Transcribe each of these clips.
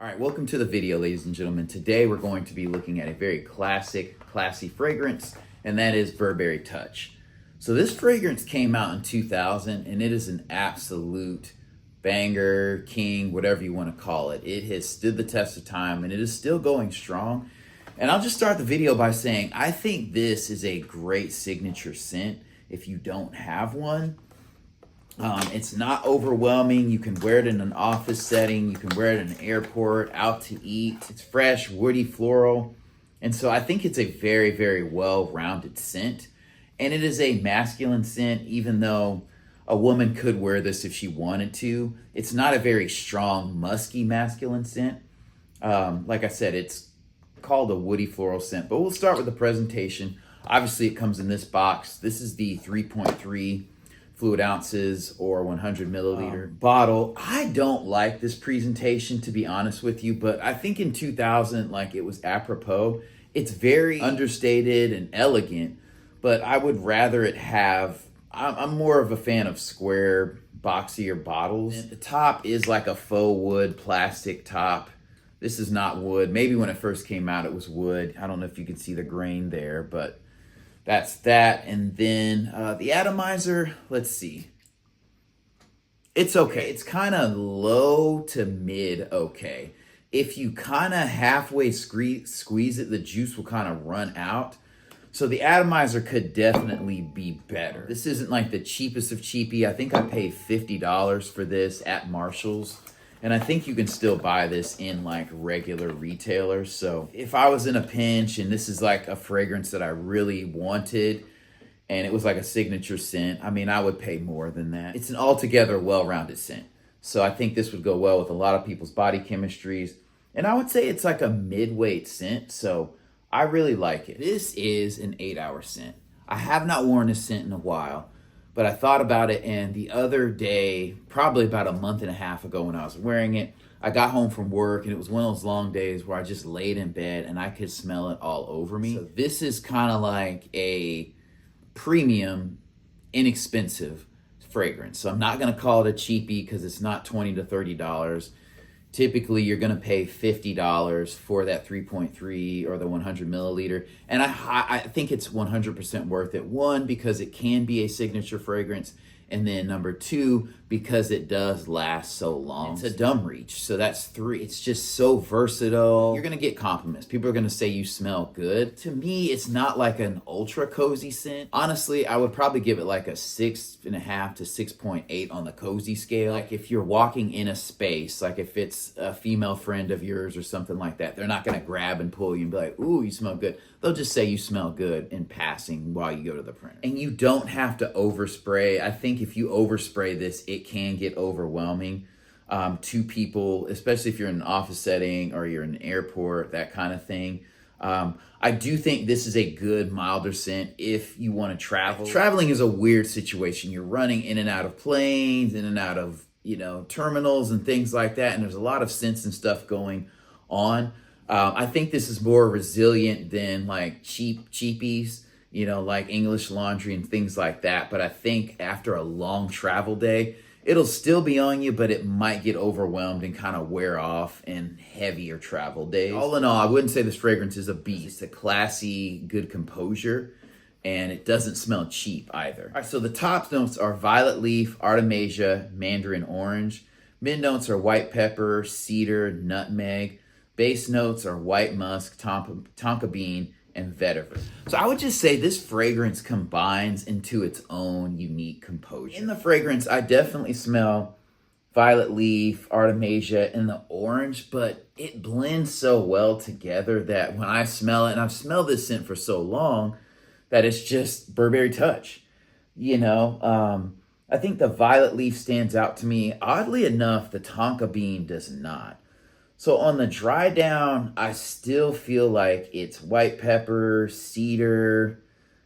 All right, welcome to the video, ladies and gentlemen. Today we're going to be looking at a very classy fragrance, and that is Burberry Touch. So this fragrance came out in 2000, and it is an absolute banger, king, whatever you want to call it. It has stood the test of time, and it is still going strong. And I'll just start the video by saying, I think this is a great signature scent if you don't have one. It's not overwhelming. You can wear it in an office setting. You can wear it in an airport, out to eat. It's fresh, woody, floral. And so I think it's a very, very well-rounded scent. And it is a masculine scent, even though a woman could wear this if she wanted to. It's not a very strong, musky masculine scent. Like I said, it's called a woody floral scent. But we'll start with the presentation. Obviously, it comes in this box. This is the 3.3 fluid ounces or 100 milliliter bottle. I don't like this presentation, to be honest with you, but I think in 2000, like, it was apropos. It's very understated and elegant, but I would rather it have, I'm more of a fan of square, boxier bottles. And the top is like a faux wood plastic top. This is not wood. Maybe when it first came out, it was wood. I don't know if you can see the grain there, but that's that. And then the atomizer, let's see. It's okay. It's kind of low to mid okay. If you kind of halfway squeeze it, the juice will kind of run out. So the atomizer could definitely be better. This isn't like the cheapest of cheapy. I think I paid $50 for this at Marshall's. And I think you can still buy this in like regular retailers. So if I was in a pinch and this is like a fragrance that I really wanted and it was like a signature scent, I mean, I would pay more than that. It's an altogether well-rounded scent. So I think this would go well with a lot of people's body chemistries. And I would say it's like a mid-weight scent. So I really like it. This is an 8-hour scent. I have not worn this scent in a while. But I thought about it, and the other day, probably about a month and a half ago when I was wearing it, I got home from work, and it was one of those long days where I just laid in bed, and I could smell it all over me. So this is kind of like a premium, inexpensive fragrance. So I'm not going to call it a cheapie because it's not $20 to $30. Typically, you're going to pay $50 for that 3.3 or the 100 milliliter. And I think it's 100% worth it. One, because it can be a signature fragrance. And then number two, because it does last so long. It's a dumb reach. So that's three. It's just so versatile. You're going to get compliments. People are going to say you smell good. To me, it's not like an ultra cozy scent. Honestly, I would probably give it like a 6.5 to 6.8 on the cozy scale. Like if you're walking in a space, like if it's a female friend of yours or something like that, they're not going to grab and pull you and be like, ooh, you smell good. They'll just say you smell good in passing while you go to the printer. And you don't have to overspray. I think if you overspray this, it can get overwhelming to people, especially if you're in an office setting or you're in an airport, that kind of thing. I do think this is a good, milder scent if you want to travel. Traveling is a weird situation. You're running in and out of planes, in and out of, terminals and things like that. And there's a lot of scents and stuff going on. I think this is more resilient than like cheapies, like English Laundry and things like that. But I think after a long travel day, it'll still be on you, but it might get overwhelmed and kind of wear off in heavier travel days. All in all, I wouldn't say this fragrance is a beast. It's a classy, good composure, and it doesn't smell cheap either. All right, so the top notes are violet leaf, artemisia, mandarin orange. Mid notes are white pepper, cedar, nutmeg. Base notes are white musk, tonka bean, and vetiver. So I would just say this fragrance combines into its own unique composure. In the fragrance, I definitely smell violet leaf, artemisia, and the orange, but it blends so well together that when I smell it, and I've smelled this scent for so long, that it's just Burberry Touch. I think the violet leaf stands out to me. Oddly enough, the tonka bean does not. So on the dry down, I still feel like it's white pepper, cedar,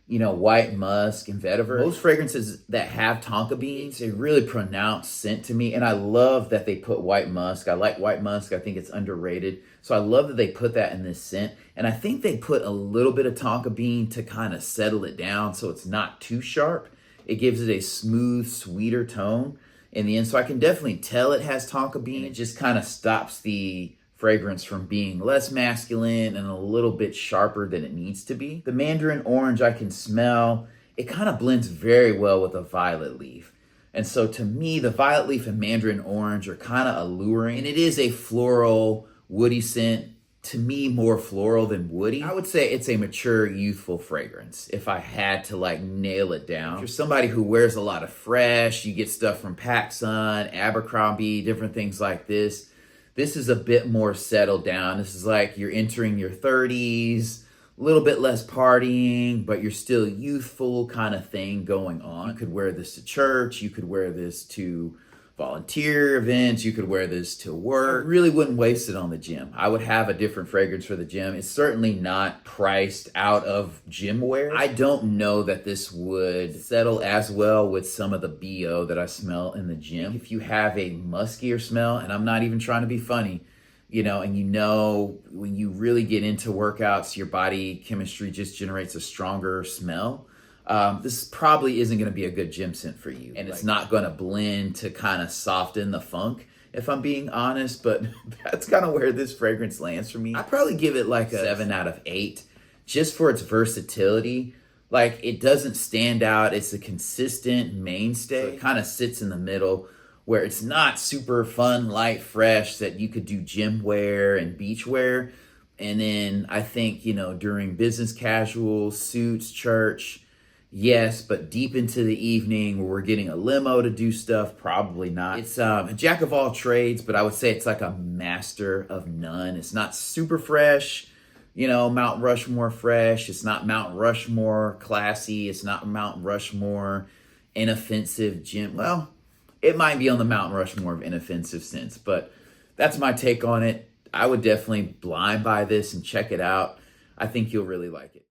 white musk, and vetiver. Most fragrances that have tonka beans, a really pronounced scent to me. And I love that they put white musk. I like white musk. I think it's underrated. So I love that they put that in this scent. And I think they put a little bit of tonka bean to kind of settle it down so it's not too sharp. It gives it a smooth, sweeter tone in the end. So I can definitely tell it has tonka bean. It just kind of stops the fragrance from being less masculine and a little bit sharper than it needs to be. The mandarin orange I can smell, it kind of blends very well with a violet leaf. And so to me, the violet leaf and mandarin orange are kind of alluring. And it is a floral, woody scent. To me, more floral than woody. I would say it's a mature, youthful fragrance if I had to like nail it down. If you're somebody who wears a lot of fresh, you get stuff from PacSun, Abercrombie, different things like this. This is a bit more settled down. This is like you're entering your 30s, a little bit less partying, but you're still youthful kind of thing going on. You could wear this to church. You could wear this to volunteer events. You could wear this to work. I really wouldn't waste it on the gym. I would have a different fragrance for the gym. It's certainly not priced out of gym wear. I don't know that this would settle as well with some of the BO that I smell in the gym. If you have a muskier smell, and I'm not even trying to be funny, and when you really get into workouts, your body chemistry just generates a stronger smell. This probably isn't going to be a good gym scent for you. And it's not going to blend to kind of soften the funk, if I'm being honest. But that's kind of where this fragrance lands for me. I'd probably give it like a 7 out of 8 just for its versatility. Like, it doesn't stand out. It's a consistent mainstay. So it kind of sits in the middle where it's not super fun, light, fresh that you could do gym wear and beach wear. And then I think, during business casual, suits, church, yes, but deep into the evening where we're getting a limo to do stuff, probably not. It's a jack of all trades, but I would say it's like a master of none. It's not super fresh, Mount Rushmore fresh. It's not Mount Rushmore classy. It's not Mount Rushmore inoffensive gym. Well, it might be on the Mount Rushmore of inoffensive scents, but that's my take on it. I would definitely blind buy this and check it out. I think you'll really like it.